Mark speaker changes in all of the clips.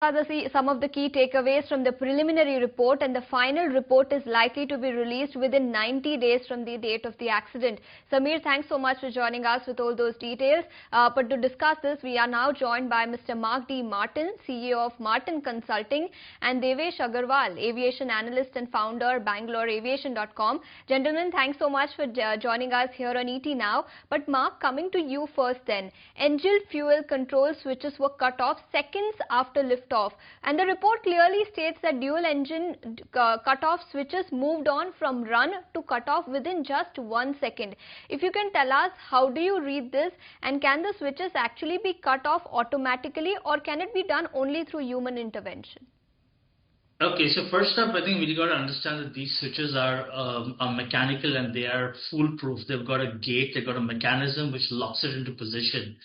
Speaker 1: Are some of the key takeaways from the preliminary report, and the final report is likely to be released within 90 days from the date of the accident. Samir, thanks so much for joining us with all those details. But to discuss this, we are now joined by Mr. Mark D. Martin, CEO of Martin Consulting, and Devesh Agarwal, aviation analyst and founder, BangaloreAviation.com. Gentlemen, thanks so much for joining us here on ET Now. But Mark, coming to you first then. Engine fuel control switches were cut off seconds after liftoff. And the report clearly states that dual engine cut-off switches moved on from run to cut-off within just 1 second. If you can tell us, how do you read this, and can the switches actually be cut off automatically, or can it be done only through human intervention?
Speaker 2: Okay, so first up, I think we got to understand that these switches are mechanical and they are foolproof. They've got a gate, they've got a mechanism which locks it into position.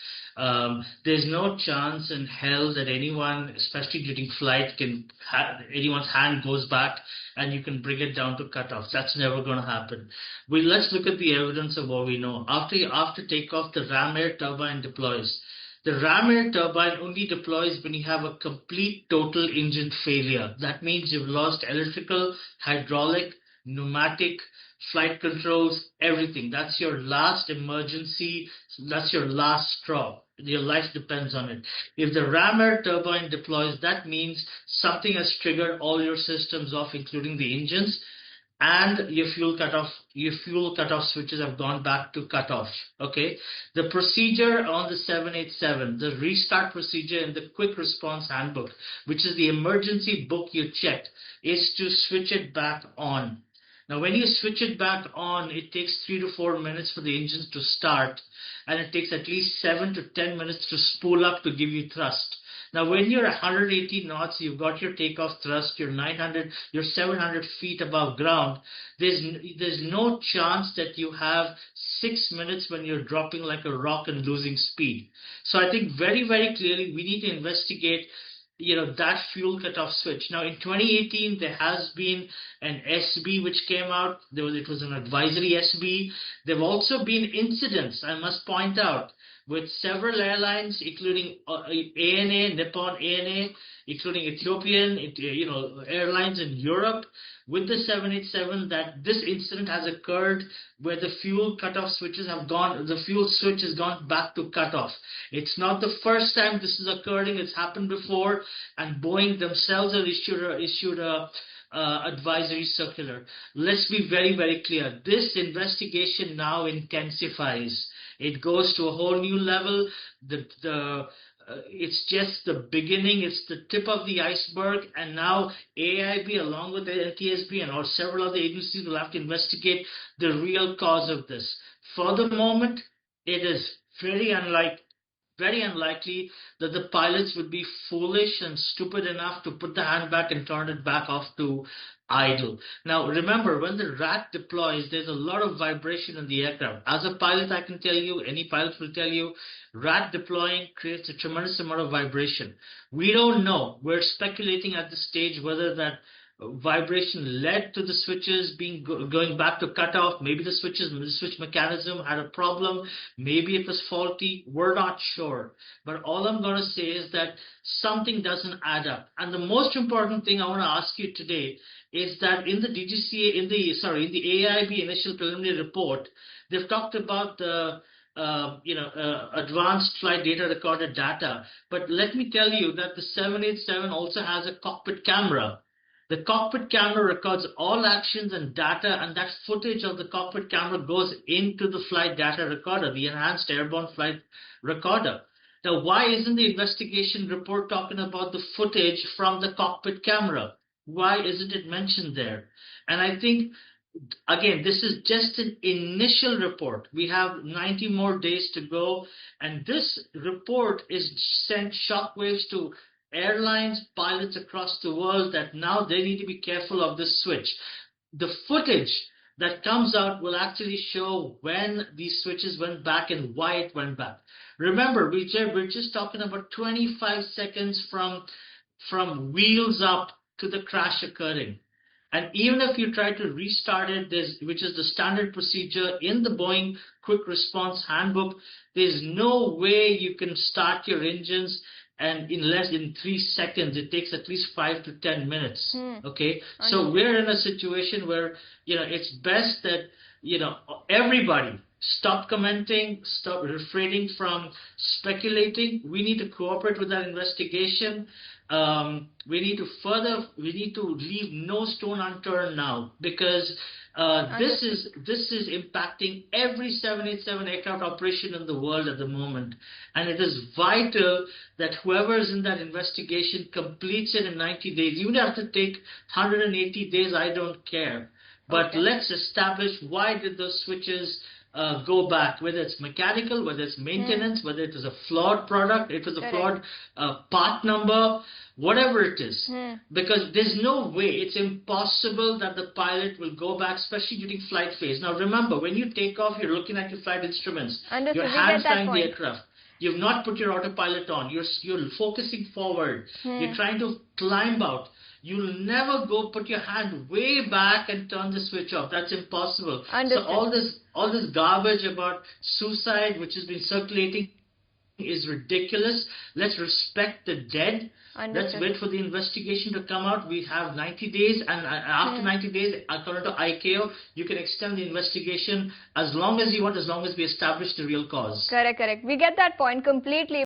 Speaker 2: There's no chance in hell that anyone, especially during flight, anyone's hand goes back and you can bring it down to cutoff. That's never going to happen. Let's look at the evidence of what we know. After takeoff, the ram air turbine deploys. The ram air turbine only deploys when you have a complete total engine failure. That means you've lost electrical, hydraulic, pneumatic, flight controls, everything. That's your last emergency. That's your last straw. Your life depends on it. If the ram air turbine deploys, that means something has triggered all your systems off, including the engines, and your fuel cutoff switches have gone back to cutoff. Okay, the procedure on the 787, the restart procedure in the quick response handbook, which is the emergency book you checked, is to switch it back on. Now, when you switch it back on, it takes 3 to 4 minutes for the engines to start, and it takes at least 7 to 10 minutes to spool up to give you thrust. Now, when you're 180 knots, you've got your takeoff thrust, you're 700 feet above ground. There's no chance that you have 6 minutes when you're dropping like a rock and losing speed. So I think very, very clearly we need to investigate, that fuel cutoff switch. Now, in 2018, there has been an SB which came out. It was an advisory SB. There have also been incidents, I must point out, with several airlines, including ANA, Nippon ANA, including Ethiopian, airlines in Europe, with the 787, that this incident has occurred where the fuel cutoff switches the fuel switch has gone back to cutoff. It's not the first time this is occurring. It's happened before, and Boeing themselves have issued a advisory circular. Let's be very, very clear. This investigation now intensifies. It goes to a whole new level. It's just the beginning. It's the tip of the iceberg. And now AIB, along with the NTSB and several other agencies, will have to investigate the real cause of this. For the moment, it is very unlikely that the pilots would be foolish and stupid enough to put the hand back and turn it back off to idle. Now, remember, when the RAT deploys, there's a lot of vibration in the aircraft. As a pilot, I can tell you, any pilot will tell you, RAT deploying creates a tremendous amount of vibration. We don't know. We're speculating at this stage whether that vibration led to the switches going back to cutoff. Maybe the switch mechanism had a problem. Maybe it was faulty. We're not sure. But all I'm going to say is that something doesn't add up. And the most important thing I want to ask you today is that in the DGCA, in the AIB initial preliminary report, they've talked about the advanced flight data recorder data. But let me tell you that the 787 also has a cockpit camera. The cockpit camera records all actions and data, and that footage of the cockpit camera goes into the flight data recorder, the enhanced airborne flight recorder. Now, why isn't the investigation report talking about the footage from the cockpit camera? Why isn't it mentioned there? And I think, again, this is just an initial report. We have 90 more days to go, and this report is sent shockwaves to airlines, pilots across the world, that now they need to be careful of this switch. The footage that comes out will actually show when these switches went back and why it went back. Remember, we're just talking about 25 seconds from wheels up to the crash occurring. And even if you try to restart it, which is the standard procedure in the Boeing Quick Response Handbook, there's no way you can start your engines and in 3 seconds it takes at least 5 to 10 minutes. Okay, so
Speaker 1: Understood.
Speaker 2: we're in a situation where it's best that everybody stop commenting, stop refraining from speculating. We need to cooperate with that investigation. We need to leave no stone unturned now, because this is impacting every 787 aircraft operation in the world at the moment, and it is vital that whoever is in that investigation completes it in 90 days. Even if it take 180 days, I don't care. But let's establish, why did those switches go back, whether it's mechanical, whether it's maintenance, whether it is a flawed product, it was a flawed part number, whatever it is. Because there's no way, it's impossible that the pilot will go back, especially during flight phase. Now remember, when you take off, you're looking at your flight instruments.
Speaker 1: Understood.
Speaker 2: Your hands flying the aircraft. You've not put your autopilot on. You're focusing forward. You're trying to climb out. You'll never go put your hand way back and turn the switch off. That's impossible.
Speaker 1: Understood.
Speaker 2: So all this garbage about suicide, which has been circulating, is ridiculous. Let's respect the dead.
Speaker 1: Understood.
Speaker 2: Let's wait for the investigation to come out. We have 90 days, and after 90 days, according to ICAO, you can extend the investigation as long as you want, as long as we establish the real cause.
Speaker 1: Correct. We get that point completely.